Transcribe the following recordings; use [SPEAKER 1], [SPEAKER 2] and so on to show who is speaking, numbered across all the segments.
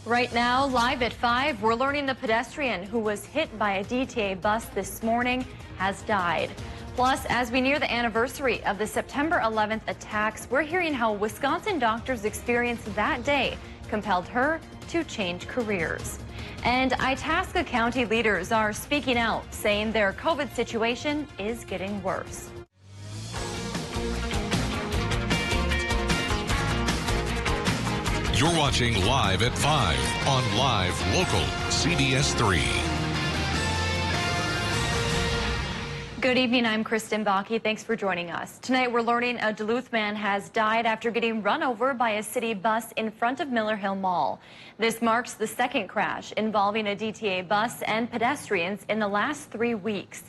[SPEAKER 1] Right now, live at 5, we're learning the pedestrian who was hit by a DTA bus this morning has died. Plus, as we near the anniversary of the September 11th attacks, we're hearing how Wisconsin doctors' experience that day compelled her to change careers. And Itasca County leaders are speaking out, saying their COVID situation is getting worse.
[SPEAKER 2] You're watching Live at 5 on Live Local CBS3.
[SPEAKER 1] Good evening, I'm Kristen Bakke. Thanks for joining us. Tonight we're learning a Duluth man has died after getting run over by a city bus in front of Miller Hill Mall. This marks the second crash involving a DTA bus and pedestrians in the last 3 weeks.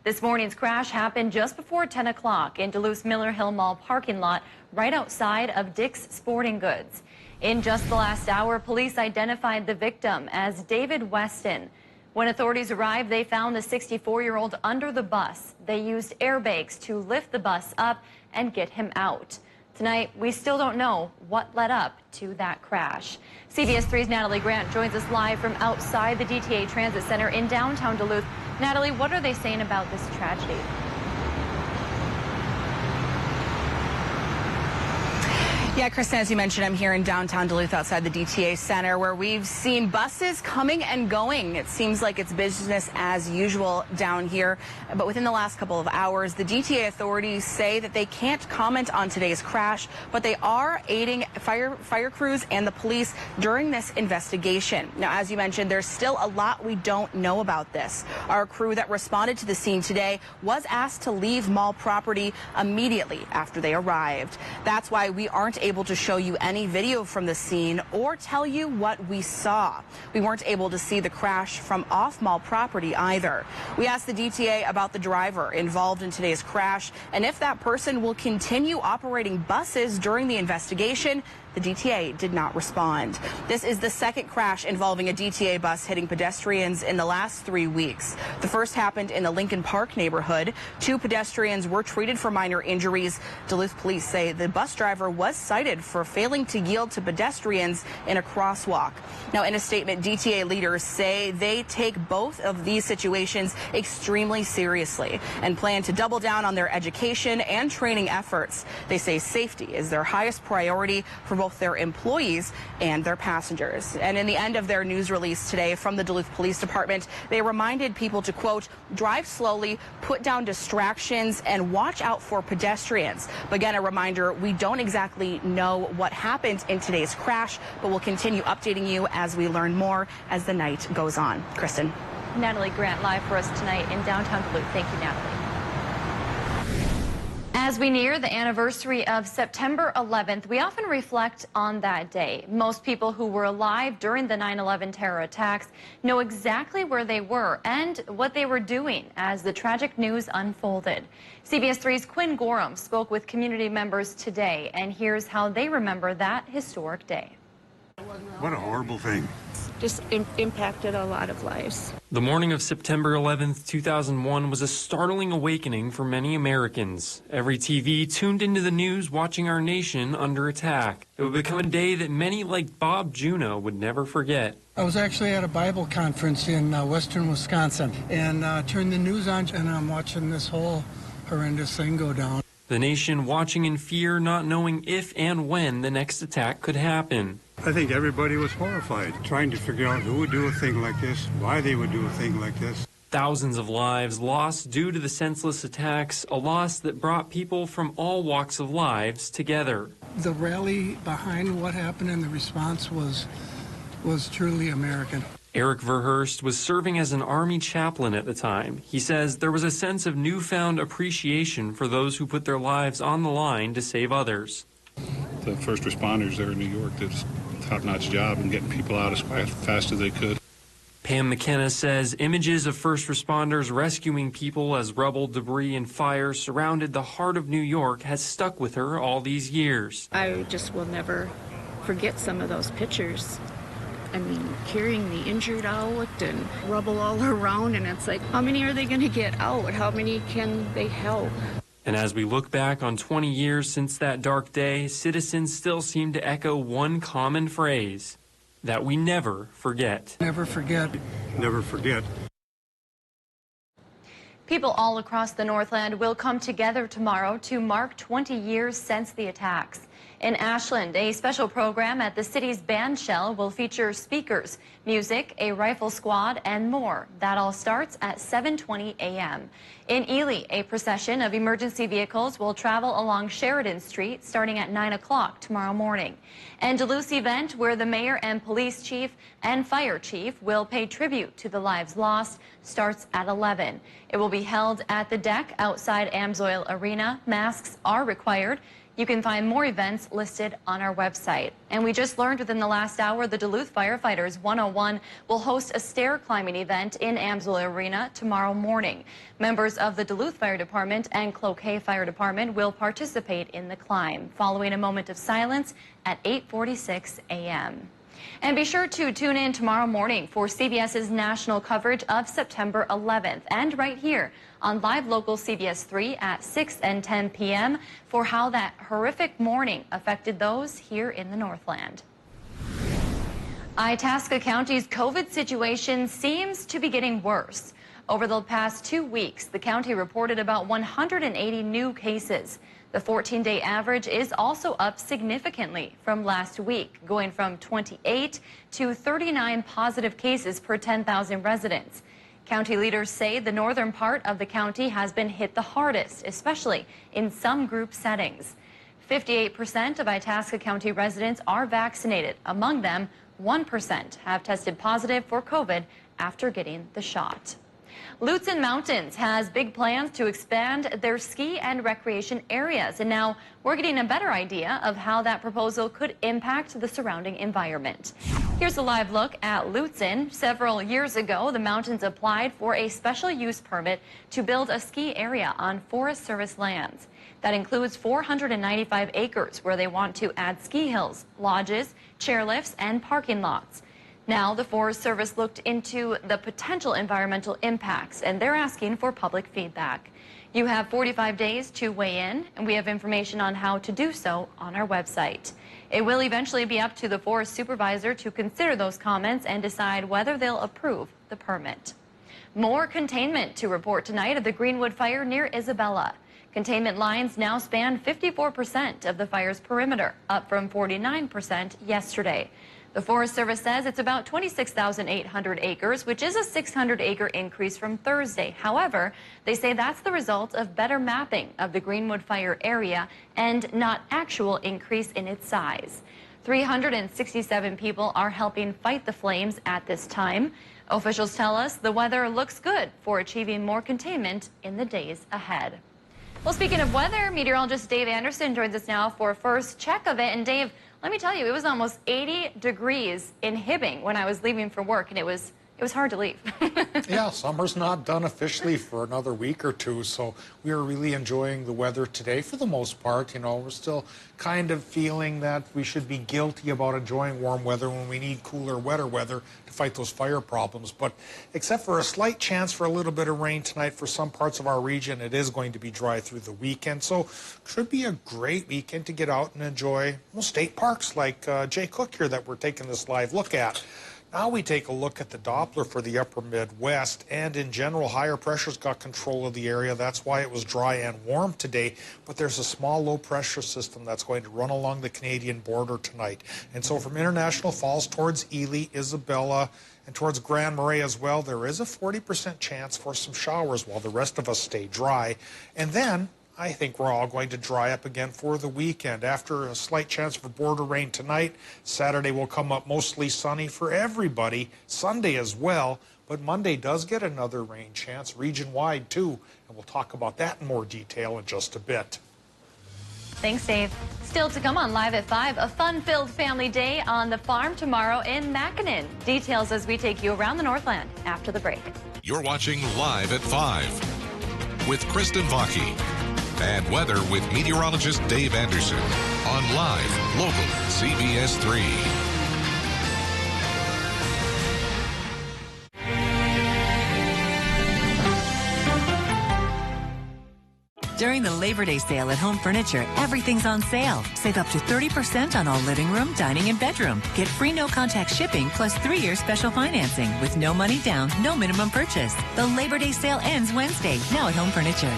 [SPEAKER 1] This morning's crash happened just before 10 o'clock in Duluth's Miller Hill Mall parking lot right outside of Dick's Sporting Goods. In just the last hour, police identified the victim as David Weston. When authorities arrived, they found the 64-year-old under the bus. They used airbags to lift the bus up and get him out. Tonight, we still don't know what led up to that crash. CBS 3's Natalie Grant joins us live from outside the DTA Transit Center in downtown Duluth. Natalie, what are they saying about this tragedy?
[SPEAKER 3] Yeah, Kristen, as you mentioned, I'm here in downtown Duluth outside the DTA Center where we've seen buses coming and going. It seems like it's business as usual down here. But within the last couple of hours, the DTA authorities say that they can't comment on today's crash, but they are aiding fire crews and the police during this investigation. Now, as you mentioned, there's still a lot we don't know about this. Our crew that responded to the scene today was asked to leave mall property immediately after they arrived. That's why we aren't able to show you any video from the scene or tell you what we saw. We weren't able to see the crash from off-mall property either. We asked the DTA about the driver involved in today's crash and if that person will continue operating buses during the investigation. The DTA did not respond. This is the second crash involving a DTA bus hitting pedestrians in the last 3 weeks. The first happened in the Lincoln Park neighborhood. 2 pedestrians were treated for minor injuries. Duluth police say the bus driver was cited for failing to yield to pedestrians in a crosswalk. Now, in a statement, DTA leaders say they take both of these situations extremely seriously and plan to double down on their education and training efforts. They say safety is their highest priority for both their employees and their passengers. And in the end of their news release today from the Duluth Police Department, they reminded people to, quote, drive slowly, put down distractions, and watch out for pedestrians. But again, a reminder, we don't exactly know what happened in today's crash, but we'll continue updating you as we learn more as the night goes on. Kristen.
[SPEAKER 1] Natalie Grant live for us tonight in downtown Duluth. Thank you, Natalie. As we near the anniversary of September 11th, we often reflect on that day. Most people who were alive during the 9/11 terror attacks know exactly where they were and what they were doing as the tragic news unfolded. CBS 3's Quinn Gorham spoke with community members today, and here's how they remember that historic day.
[SPEAKER 4] What a horrible thing.
[SPEAKER 5] Just impacted a lot of lives.
[SPEAKER 6] The morning of September 11th, 2001 was a startling awakening for many Americans. Every TV tuned into the news watching our nation under attack. It would become a day that many like Bob Juneau would never forget.
[SPEAKER 7] I was actually at a Bible conference in western Wisconsin and turned the news on and I'm watching this whole horrendous thing go down.
[SPEAKER 6] The nation watching in fear, not knowing if and when the next attack could happen.
[SPEAKER 4] I think everybody was horrified, trying to figure out who would do a thing like this, why they would do a thing like this.
[SPEAKER 6] Thousands of lives lost due to the senseless attacks, a loss that brought people from all walks of lives together.
[SPEAKER 7] The rally behind what happened and the response was truly American.
[SPEAKER 6] Eric Verhurst was serving as an Army chaplain at the time. He says there was a sense of newfound appreciation for those who put their lives on the line to save others.
[SPEAKER 8] The first responders there in New York did a top-notch job in getting people out as fast as they could.
[SPEAKER 6] Pam McKenna says images of first responders rescuing people as rubble, debris, and fire surrounded the heart of New York has stuck with her all these years.
[SPEAKER 5] I just will never forget some of those pictures. I mean, carrying the injured out and rubble all around, and it's like, how many are they going to get out? How many can they help?
[SPEAKER 6] And as we look back on 20 years since that dark day, citizens still seem to echo one common phrase: that we never forget.
[SPEAKER 7] Never forget.
[SPEAKER 4] Never forget.
[SPEAKER 1] People all across the Northland will come together tomorrow to mark 20 years since the attacks. In Ashland, a special program at the city's band shell will feature speakers, music, a rifle squad, and more. That all starts at 7:20 a.m. In Ely, a procession of emergency vehicles will travel along Sheridan Street starting at 9 o'clock tomorrow morning. And Duluth's event, where the mayor and police chief and fire chief will pay tribute to the lives lost, starts at 11. It will be held at the deck outside Amsoil Arena. Masks are required. You can find more events listed on our website. And we just learned within the last hour the Duluth Firefighters 101 will host a stair climbing event in Amsoil Arena tomorrow morning. Members of the Duluth Fire Department and Cloquet Fire Department will participate in the climb, following a moment of silence at 8:46 a.m. And be sure to tune in tomorrow morning for CBS's national coverage of September 11th, and right here on Live Local CBS3 at 6 and 10 p.m. for how that horrific morning affected those here in the Northland. Itasca County's COVID situation seems to be getting worse. Over the past 2 weeks, the county reported about 180 new cases. The 14-day average is also up significantly from last week, going from 28 to 39 positive cases per 10,000 residents. County leaders say the northern part of the county has been hit the hardest, especially in some group settings. 58% of Itasca County residents are vaccinated. Among them, 1% have tested positive for COVID after getting the shot. Lutsen Mountains has big plans to expand their ski and recreation areas, and now we're getting a better idea of how that proposal could impact the surrounding environment. Here's a live look at Lutsen. Several years ago, the mountains applied for a special use permit to build a ski area on Forest Service lands. That includes 495 acres where they want to add ski hills, lodges, chairlifts, and parking lots. Now, the Forest Service looked into the potential environmental impacts, and they're asking for public feedback. You have 45 days to weigh in, and we have information on how to do so on our website. It will eventually be up to the forest supervisor to consider those comments and decide whether they'll approve the permit. More containment to report tonight of the Greenwood fire near Isabella. Containment lines now span 54% of the fire's perimeter, up from 49% yesterday. The Forest Service says it's about 26,800 acres, which is a 600-acre increase from Thursday. However, they say that's the result of better mapping of the Greenwood fire area and not actual increase in its size. 367 people are helping fight the flames at this time. Officials tell us the weather looks good for achieving more containment in the days ahead. Well, speaking of weather, meteorologist Dave Anderson joins us now for a first check of it. And Dave, let me tell you, it was almost 80 degrees in Hibbing when I was leaving for work, and it was hard to leave.
[SPEAKER 9] Yeah, summer's not done officially for another week or two, so we are really enjoying the weather today for the most part. You know, we're still kind of feeling that we should be guilty about enjoying warm weather when we need cooler, wetter weather to fight those fire problems. But except for a slight chance for a little bit of rain tonight for some parts of our region, it is going to be dry through the weekend. So should be a great weekend to get out and enjoy state parks like Jay Cook here that we're taking this live look at. Now we take a look at the Doppler for the upper Midwest, and in general, higher pressure's got control of the area. That's why it was dry and warm today, but there's a small low pressure system that's going to run along the Canadian border tonight. And so from International Falls towards Ely, Isabella, and towards Grand Marais as well, there is a 40% chance for some showers while the rest of us stay dry. And then I think we're all going to dry up again for the weekend. After a slight chance for border rain tonight, Saturday will come up mostly sunny for everybody, Sunday as well, but Monday does get another rain chance, region-wide too, and we'll talk about that in more detail in just a bit.
[SPEAKER 1] Thanks, Dave. Still to come on Live at 5, a fun-filled family day on the farm tomorrow in Mackinac. Details as we take you around the Northland after the break.
[SPEAKER 2] You're watching Live at 5 with Kristen Vaki. And weather with meteorologist Dave Anderson on Live Local CBS 3.
[SPEAKER 10] During the Labor Day sale at Home Furniture, everything's on sale. Save up to 30% on all living room, dining, and bedroom. Get free no-contact shipping plus 3-year special financing with no money down, no minimum purchase. The Labor Day sale ends Wednesday, now at Home Furniture.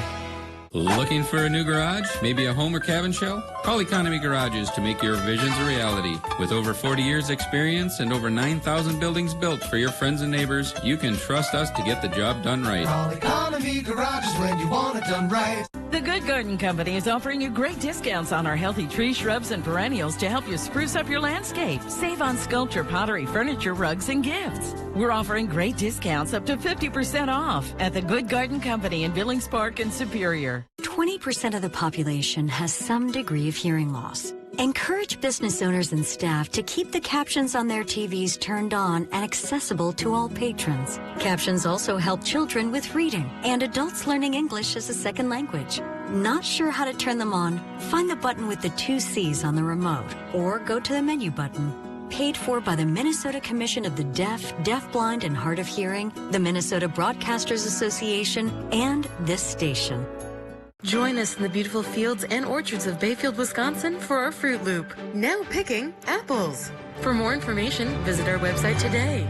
[SPEAKER 11] Looking for a new garage? Maybe a home or cabin shell? Call Economy Garages to make your visions a reality. With over 40 years experience and over 9,000 buildings built for your friends and neighbors, you can trust us to get the job done right.
[SPEAKER 12] Call Economy Garages when you want it done right.
[SPEAKER 13] The Good Garden Company is offering you great discounts on our healthy tree, shrubs, and perennials to help you spruce up your landscape. Save on sculpture, pottery, furniture, rugs, and gifts. We're offering great discounts up to 50% off at the Good Garden Company in Billings Park and Superior.
[SPEAKER 14] 20% of the population has some degree of hearing loss. Encourage business owners and staff to keep the captions on their TVs turned on and accessible to all patrons. Captions also help children with reading and adults learning English as a second language. Not sure how to turn them on? Find the button with the 2 C's on the remote or go to the menu button. Paid for by the Minnesota Commission of the Deaf, Deafblind, and Hard of Hearing, the Minnesota Broadcasters Association, and this station.
[SPEAKER 15] Join us in the beautiful fields and orchards of Bayfield, Wisconsin for our Fruit Loop. Now picking apples. For more information, visit our website today.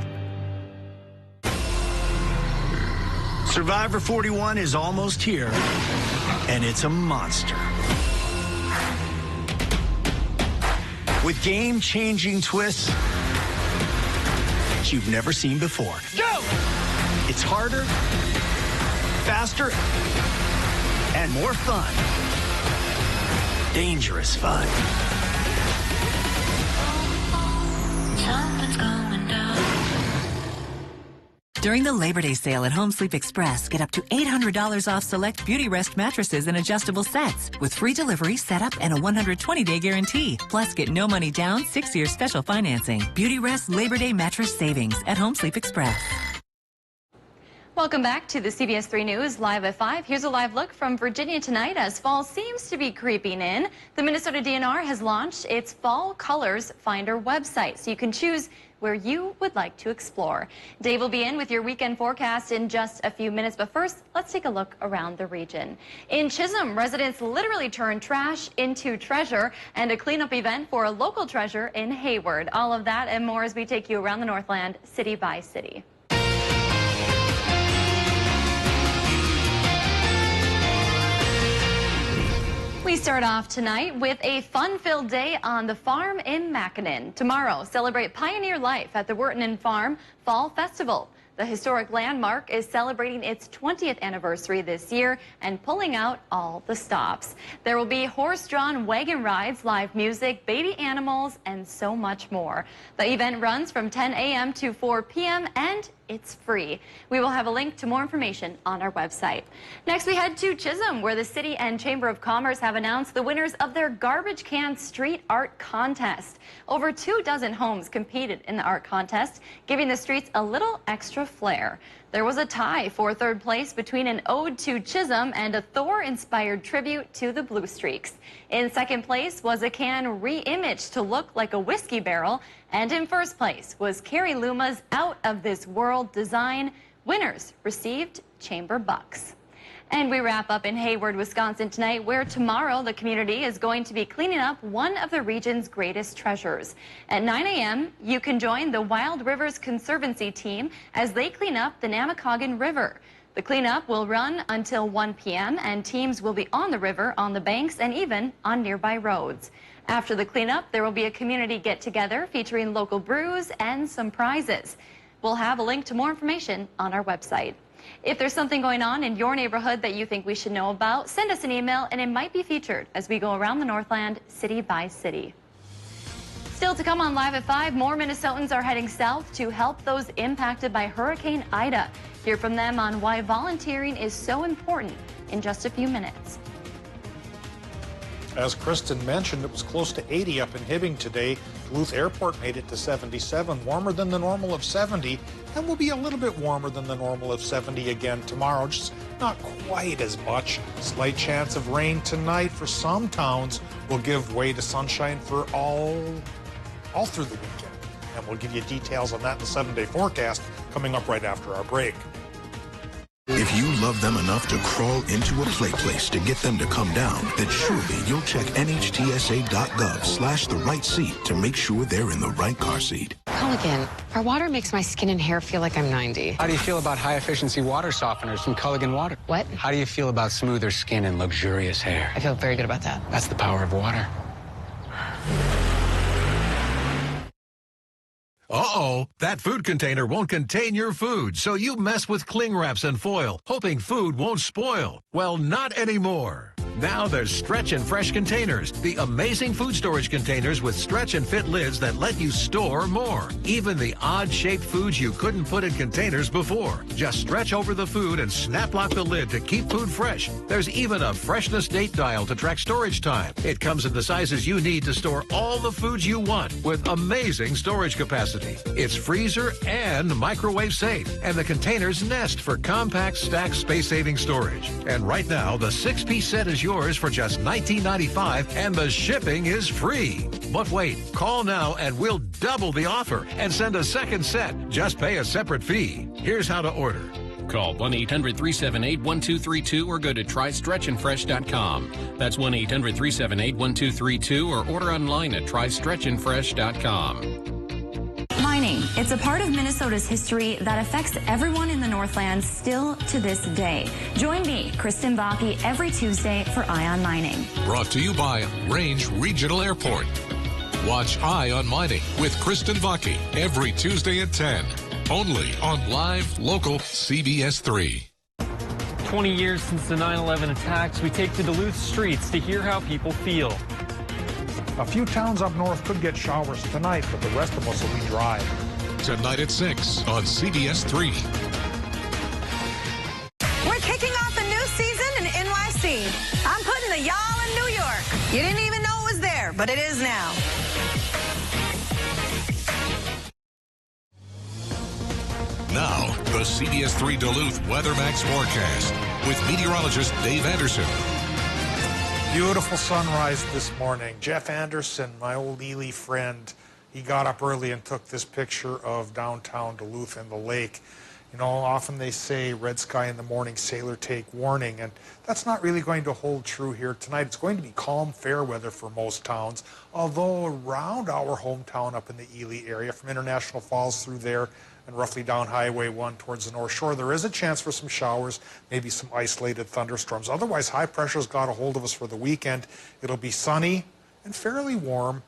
[SPEAKER 16] Survivor 41 is almost here, and it's a monster. With game-changing twists you've never seen before. Go! It's harder, faster, and more fun. Dangerous fun.
[SPEAKER 10] Something's going down. During the Labor Day sale at Home Sleep Express, get up to $800 off select Beauty Rest mattresses and adjustable sets with free delivery, setup, and a 120-day guarantee. Plus, get no money down, 6-year special financing. Beauty Rest Labor Day mattress savings at Home Sleep Express.
[SPEAKER 1] Welcome back to the CBS3 News Live at 5. Here's a live look from Virginia tonight as fall seems to be creeping in. The Minnesota DNR has launched its Fall Colors Finder website, so you can choose where you would like to explore. Dave will be in with your weekend forecast in just a few minutes, but first, let's take a look around the region. In Chisholm, residents literally turned trash into treasure and a cleanup event for a local treasure in Hayward. All of that and more as we take you around the Northland, city by city. We start off tonight with a fun-filled day on the farm in Mackinac. Tomorrow, celebrate pioneer life at the Wurtenen Farm Fall Festival. The historic landmark is celebrating its 20th anniversary this year and pulling out all the stops. There will be horse-drawn wagon rides, live music, baby animals, and so much more. The event runs from 10 a.m. to 4 p.m. and it's free. We will have a link to more information on our website. Next, we head to Chisholm, where the City and Chamber of Commerce have announced the winners of their Garbage Can Street Art Contest. Over 24 homes competed in the art contest, giving the streets a little extra flair. There was a tie for third place between an ode to Chisholm and a Thor-inspired tribute to the Blue Streaks. In second place was a can re-imaged to look like a whiskey barrel, and in first place was Carrie Luma's Out of This World design. Winners received chamber bucks. And we wrap up in Hayward, Wisconsin tonight, where tomorrow the community is going to be cleaning up one of the region's greatest treasures. At 9 a.m., you can join the Wild Rivers Conservancy team as they clean up the Namakagon River. The cleanup will run until 1 p.m., and teams will be on the river, on the banks, and even on nearby roads. After the cleanup, there will be a community get-together featuring local brews and some prizes. We'll have a link to more information on our website. If there's something going on in your neighborhood that you think we should know about, send us an email and it might be featured as we go around the Northland city by city. Still to come on Live at 5, more Minnesotans are heading south to help those impacted by Hurricane Ida. Hear from them on why volunteering is so important in just a few minutes.
[SPEAKER 9] As Kristen mentioned, it was close to 80 up in Hibbing today. Duluth Airport made it to 77, warmer than the normal of 70, and will be a little bit warmer than the normal of 70 again tomorrow, just not quite as much. Slight chance of rain tonight for some towns will give way to sunshine for all through the weekend. And we'll give you details on that in the 7-day forecast coming up right after our break.
[SPEAKER 17] If you love them enough to crawl into a play place to get them to come down, then surely you'll check NHTSA.gov/the right seat to make sure they're in the right car seat.
[SPEAKER 18] Culligan, our water makes my skin and hair feel like I'm 90.
[SPEAKER 19] How do you feel about high-efficiency water softeners from Culligan Water?
[SPEAKER 18] What?
[SPEAKER 19] How do you feel about smoother skin and luxurious hair?
[SPEAKER 18] I feel very good about that.
[SPEAKER 19] That's the power of water.
[SPEAKER 20] Uh-oh, that food container won't contain your food, so you mess with cling wraps and foil, hoping food won't spoil. Well, not anymore. Now there's Stretch and Fresh containers, the amazing food storage containers with stretch and fit lids that let you store more. Even the odd-shaped foods you couldn't put in containers before. Just stretch over the food and snap lock the lid to keep food fresh. There's even a freshness date dial to track storage time. It comes in the sizes you need to store all the foods you want with amazing storage capacity. It's freezer and microwave safe, and the containers nest for compact, stacked, space-saving storage. And right now, the 6-piece set is yours for just $19.95, and the shipping is free. But wait, call now and we'll double the offer and send a second set. Just pay a separate fee. Here's how to order.
[SPEAKER 21] Call 1-800-378-1232 or go to trystretchandfresh.com. That's 1-800-378-1232 or order online at trystretchandfresh.com.
[SPEAKER 1] Mining. It's a part of Minnesota's history that affects everyone in the Northlands still to this day. Join me, Kristen Baki, every Tuesday for Eye on Mining.
[SPEAKER 2] Brought to you by Range Regional Airport. Watch Eye on Mining with Kristen Baki every Tuesday at 10. Only on live, local CBS3.
[SPEAKER 6] 20 years since the 9/11 attacks, we take to Duluth streets to hear how people feel.
[SPEAKER 9] A few towns up north could get showers tonight, but the rest of us will be dry.
[SPEAKER 2] Tonight at 6 on CBS3.
[SPEAKER 22] We're kicking off a new season in NYC. I'm putting the y'all in New York. You didn't even know it was there, but it is now.
[SPEAKER 2] Now, the CBS3 Duluth WeatherMax forecast with meteorologist Dave Anderson.
[SPEAKER 9] Beautiful sunrise this morning. Jeff Anderson, my old Ely friend, he got up early and took this picture of downtown Duluth and the lake. You know, often they say red sky in the morning, sailor take warning, and that's not really going to hold true here tonight. It's going to be calm, fair weather for most towns, although around our hometown up in the Ely area, from International Falls through there and roughly down Highway 1 towards the North Shore, there is a chance for some showers, maybe some isolated thunderstorms. Otherwise, high pressure's got a hold of us for the weekend. It'll be sunny and fairly warm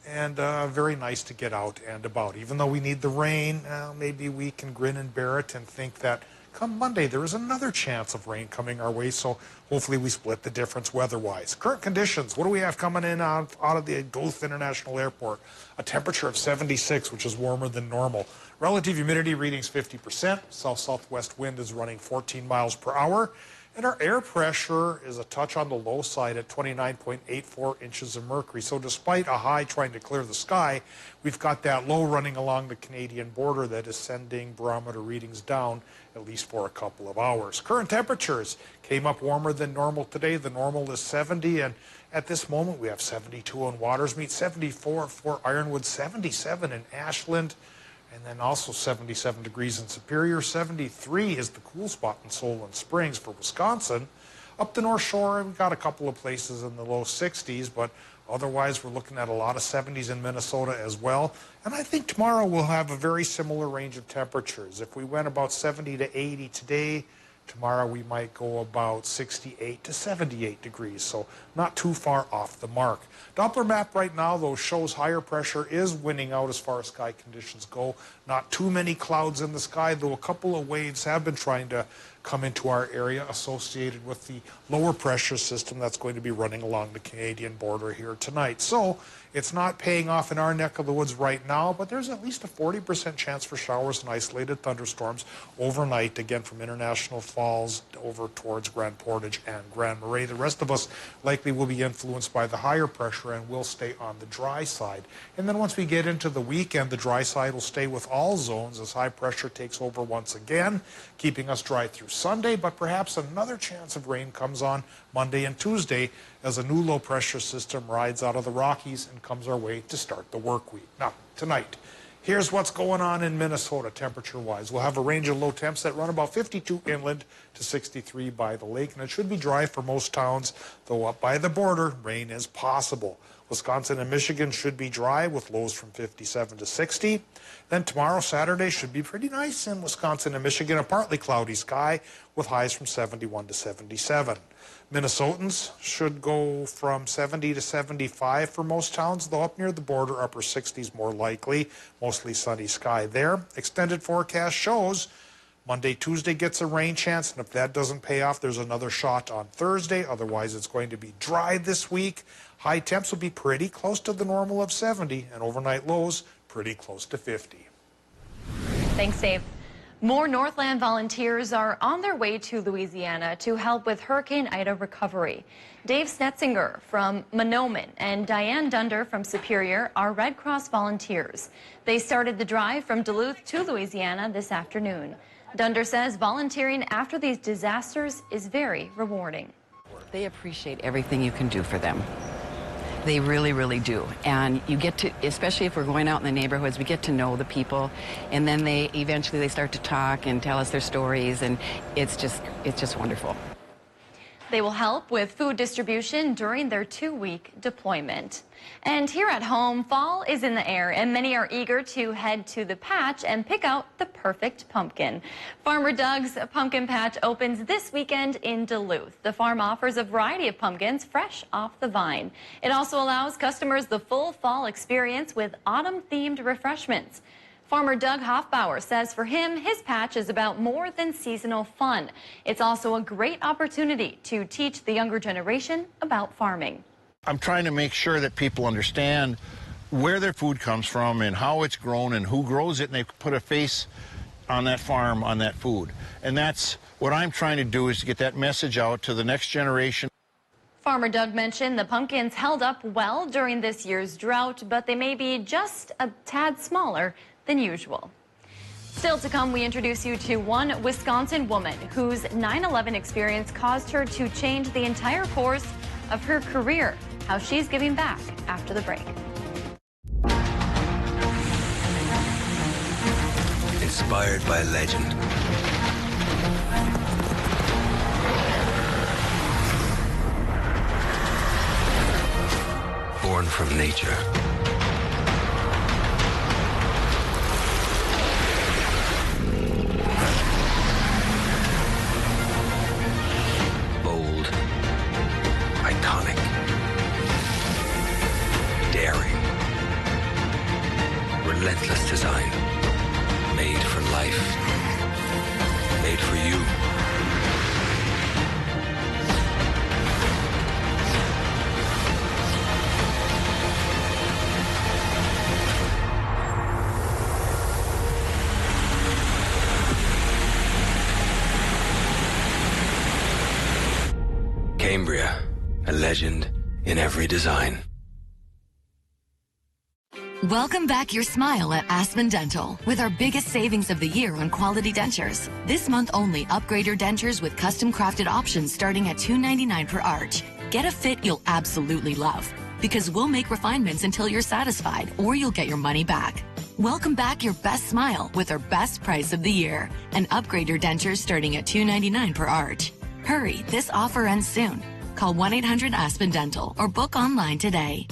[SPEAKER 9] and very nice to get out and about. Even though we need the rain, maybe we can grin and bear it and think that come Monday there is another chance of rain coming our way, so hopefully we split the difference weather-wise. Current conditions, what do we have coming in out of the Duluth International Airport? A temperature of 76, which is warmer than normal. Relative humidity readings 50%. South-southwest wind is running 14 miles per hour. And our air pressure is a touch on the low side at 29.84 inches of mercury. So despite a high trying to clear the sky, we've got that low running along the Canadian border that is sending barometer readings down at least for a couple of hours. Current temperatures came up warmer than normal today. The normal is 70, and at this moment we have 72 in Watersmeet, 74 at Fort Ironwood, 77 in Ashland, and then also 77 degrees in Superior. 73 is the cool spot in Solon Springs for Wisconsin. Up the North Shore, we've got a couple of places in the low 60s, but otherwise we're looking at a lot of 70s in Minnesota as well. And I think tomorrow we'll have a very similar range of temperatures. If we went about 70 to 80 today, tomorrow we might go about 68 to 78 degrees, so not too far off the mark. Doppler map right now, though, shows higher pressure is winning out as far as sky conditions go. Not too many clouds in the sky, though a couple of waves have been trying to come into our area associated with the lower pressure system that's going to be running along the Canadian border here tonight. So it's not paying off in our neck of the woods right now, but there's at least a 40% chance for showers and isolated thunderstorms overnight, again from International Falls over towards Grand Portage and Grand Marais. The rest of us likely will be influenced by the higher pressure and will stay on the dry side. And then once we get into the weekend, the dry side will stay with all zones as high pressure takes over once again, keeping us dry through Sunday, but perhaps another chance of rain comes on Monday and Tuesday as a new low pressure system rides out of the Rockies and comes our way to start the work week. Now, tonight, Here's what's going on in Minnesota temperature-wise. We'll have a range of low temps that run about 52 inland to 63 by the lake, and it should be dry for most towns, though up by the border, rain is possible. Wisconsin and Michigan should be dry with lows from 57 to 60. Then tomorrow, Saturday, should be pretty nice in Wisconsin and Michigan, a partly cloudy sky with highs from 71 to 77. Minnesotans should go from 70 to 75 for most towns, though up near the border, upper 60s more likely. Mostly sunny sky there. Extended forecast shows Monday, Tuesday gets a rain chance, and if that doesn't pay off, there's another shot on Thursday. Otherwise, it's going to be dry this week. High temps will be pretty close to the normal of 70, and overnight lows pretty close to 50.
[SPEAKER 1] Thanks, Dave. More Northland volunteers are on their way to Louisiana to help with Hurricane Ida recovery. Dave Snetzinger from Monoman and Diane Dunder from Superior are Red Cross volunteers. They started the drive from Duluth to Louisiana this afternoon. Dunder says volunteering after these disasters is very rewarding.
[SPEAKER 3] They appreciate everything you can do for them. They really, really do. And you get to, especially if we're going out in the neighborhoods, we get to know the people. And then they eventually start to talk and tell us their stories. And it's just wonderful.
[SPEAKER 1] They will help with food distribution during their 2-week deployment. And here at home, fall is in the air, and many are eager to head to the patch and pick out the perfect pumpkin. Farmer Doug's Pumpkin Patch opens this weekend in Duluth. The farm offers a variety of pumpkins fresh off the vine. It also allows customers the full fall experience with autumn-themed refreshments. Farmer Doug Hoffbauer says for him, his patch is about more than seasonal fun. It's also a great opportunity to teach the younger generation about farming.
[SPEAKER 8] I'm trying to make sure that people understand where their food comes from and how it's grown and who grows it, and they put a face on that farm, on that food. And that's what I'm trying to do, is to get that message out to the next generation.
[SPEAKER 1] Farmer Doug mentioned the pumpkins held up well during this year's drought, but they may be just a tad smaller than usual. Still to come, we introduce you to one Wisconsin woman whose 9/11 experience caused her to change the entire course of her career. How she's giving back after the break.
[SPEAKER 23] Inspired by legend. Born from nature. Bold. Iconic. Daring. Relentless design. Made for life. Made for you. Cambria, a legend in every design.
[SPEAKER 24] Welcome back your smile at Aspen Dental with our biggest savings of the year on quality dentures. This month only, upgrade your dentures with custom crafted options starting at $2.99 per arch. Get a fit you'll absolutely love, because we'll make refinements until you're satisfied or you'll get your money back. Welcome back your best smile with our best price of the year and upgrade your dentures starting at $2.99 per arch. Hurry, this offer ends soon. Call 1-800-ASPEN-DENTAL or book online today.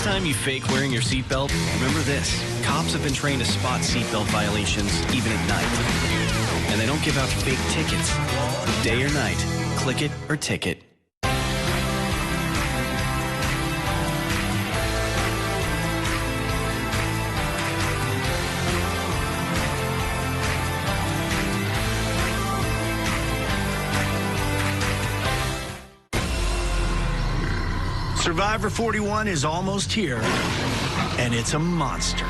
[SPEAKER 16] Time you fake wearing your seatbelt, remember this. Cops have been trained to spot seatbelt violations even at night. And they don't give out fake tickets. Day or night, click it or ticket. Survivor 41 is almost here, and it's a monster.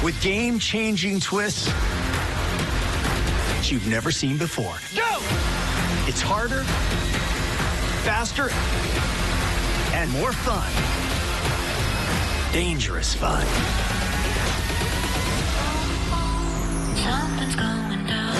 [SPEAKER 16] With game-changing twists you've never seen before. Go! It's harder,
[SPEAKER 4] faster, and more fun. Dangerous fun.
[SPEAKER 22] Something's going down.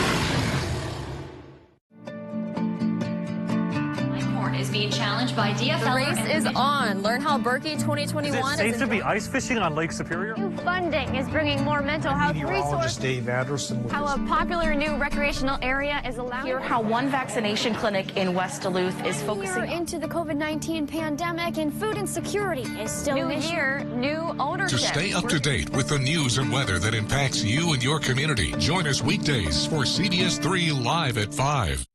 [SPEAKER 1] Is being challenged by DFL.
[SPEAKER 5] The race is on. Learn how Berkey 2021
[SPEAKER 7] is safe to be ice fishing on Lake Superior?
[SPEAKER 5] New funding is bringing more mental health resources.
[SPEAKER 9] Dave Anderson.
[SPEAKER 5] How a popular new recreational area is allowed.
[SPEAKER 11] Hear how one vaccination clinic in West Duluth is focusing
[SPEAKER 5] into the COVID-19 pandemic, and food insecurity is still
[SPEAKER 1] new year, new ownership.
[SPEAKER 2] To stay up to date with the news and weather that impacts you and your community, join us weekdays for CBS3 Live at 5.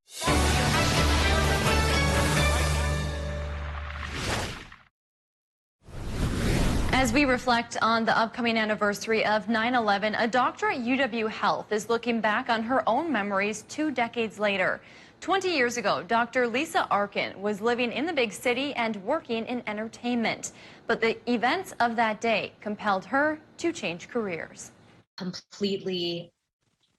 [SPEAKER 1] As we reflect on the upcoming anniversary of 9/11, a doctor at UW Health is looking back on her own memories 2 decades later. 20 years ago, Dr. Lisa Arkin was living in the big city and working in entertainment. But the events of that day compelled her to change careers.
[SPEAKER 25] Completely,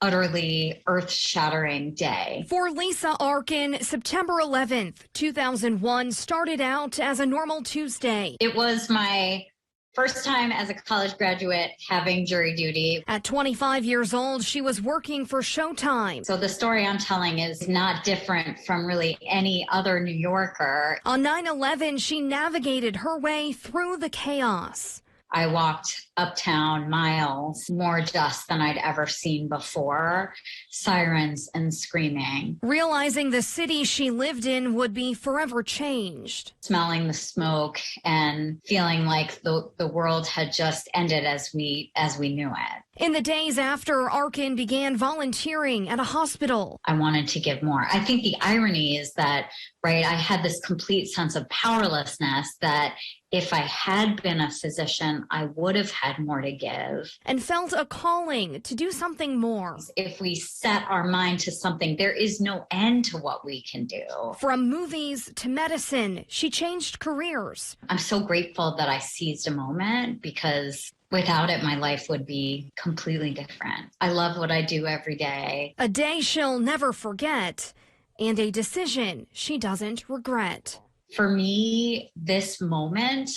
[SPEAKER 25] utterly earth-shattering day.
[SPEAKER 26] For Lisa Arkin, September 11th, 2001 started out as a normal Tuesday.
[SPEAKER 25] It was my first time as a college graduate having jury duty.
[SPEAKER 26] At 25 years old, she was working for Showtime.
[SPEAKER 25] So the story I'm telling is not different from really any other New Yorker.
[SPEAKER 26] On 9/11, she navigated her way through the chaos.
[SPEAKER 25] I walked uptown miles, more dust than I'd ever seen before, sirens and screaming.
[SPEAKER 26] Realizing the city she lived in would be forever changed.
[SPEAKER 25] Smelling the smoke and feeling like the world had just ended as we knew it.
[SPEAKER 26] In the days after, Arkin began volunteering at a hospital.
[SPEAKER 25] I wanted to give more. I think the irony is that, right, I had this complete sense of powerlessness that if I had been a physician, I would have had more to give.
[SPEAKER 26] And felt a calling to do something more.
[SPEAKER 25] If we set our mind to something, there is no end to what we can do.
[SPEAKER 26] From movies to medicine, she changed careers.
[SPEAKER 25] I'm so grateful that I seized a moment because without it, my life would be completely different. I love what I do every day.
[SPEAKER 26] A day she'll never forget, and a decision she doesn't regret.
[SPEAKER 25] For me, this moment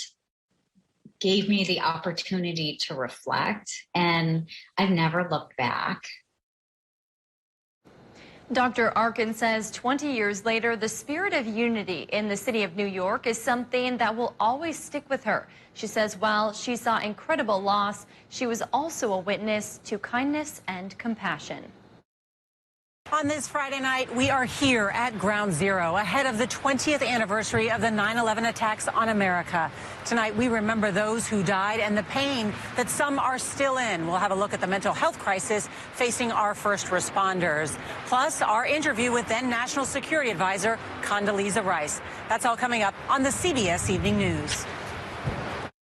[SPEAKER 25] gave me the opportunity to reflect, and I've never looked back.
[SPEAKER 1] Dr. Arkin says 20 years later, the spirit of unity in the city of New York is something that will always stick with her. She says while she saw incredible loss, she was also a witness to kindness and compassion.
[SPEAKER 27] On this Friday night, we are here at Ground Zero ahead of the 20th anniversary of the 9/11 attacks on America. Tonight, we remember those who died and the pain that some are still in. We'll have a look at the mental health crisis facing our first responders. Plus, our interview with then National Security Advisor Condoleezza Rice. That's all coming up on the CBS Evening News.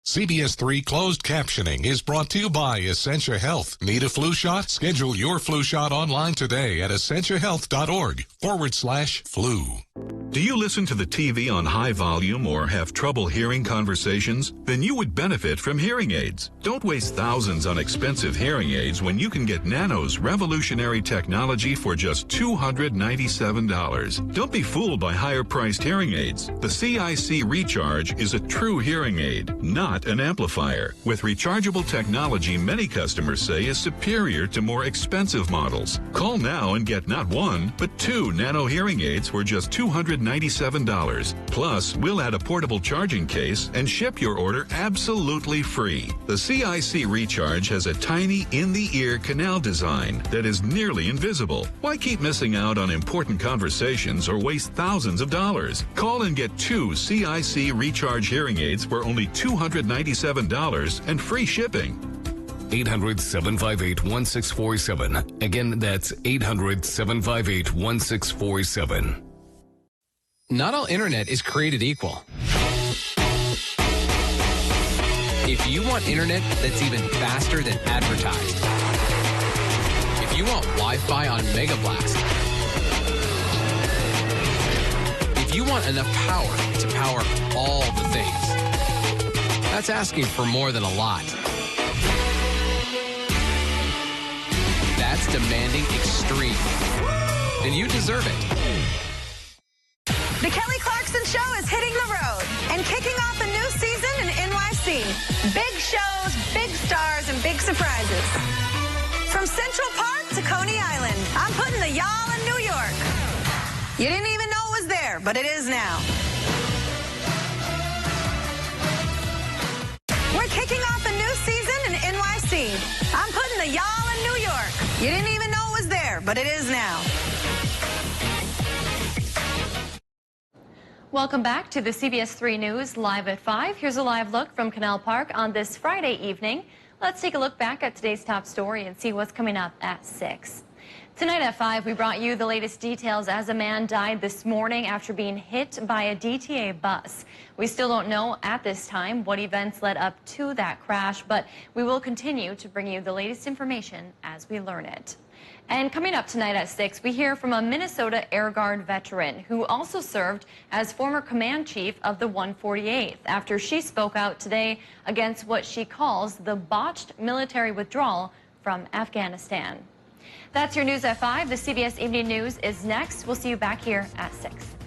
[SPEAKER 2] CBS3 closed captioning is brought to you by Essentia Health. Need a flu shot? Schedule your flu shot online today at essentiahealth.org/flu.
[SPEAKER 28] Do you listen to the TV on high volume or have trouble hearing conversations? Then you would benefit from hearing aids. Don't waste thousands on expensive hearing aids when you can get Nano's revolutionary technology for just $297. Don't be fooled by higher-priced hearing aids. The CIC Recharge is a true hearing aid, not an amplifier. With rechargeable technology many customers say is superior to more expensive models. Call now and get not one, but 2 Nano hearing aids for just $297. Plus, we'll add a portable charging case and ship your order absolutely free. The CIC Recharge has a tiny in-the-ear canal design that is nearly invisible. Why keep missing out on important conversations or waste thousands of dollars? Call and get 2 CIC Recharge hearing aids for only $297 and free shipping.
[SPEAKER 29] 800-758-1647. Again, that's 800-758-1647.
[SPEAKER 30] Not all internet is created equal. If you want internet that's even faster than advertised, if you want Wi-Fi on Mega Blast, if you want enough power to power all the things, that's asking for more than a lot. That's demanding extreme. And you deserve it.
[SPEAKER 22] The Kelly Clarkson recent show is hitting the road and kicking off a new season in NYC. Big shows, big stars, and big surprises. From Central Park to Coney Island, I'm putting the y'all in New York. You didn't even know it was there, but it is now. We're kicking off a new season in NYC. I'm putting the y'all in New York. You didn't even know it was there, but it is now.
[SPEAKER 1] Welcome back to the CBS3 News Live at 5. Here's a live look from Canal Park on this Friday evening. Let's take a look back at today's top story and see what's coming up at 6. Tonight at 5, we brought you the latest details as a man died this morning after being hit by a DTA bus. We still don't know at this time what events led up to that crash, but we will continue to bring you the latest information as we learn it. And coming up tonight at 6, we hear from a Minnesota Air Guard veteran who also served as former command chief of the 148th after she spoke out today against what she calls the botched military withdrawal from Afghanistan. That's your news at 5. The CBS Evening News is next. We'll see you back here at 6.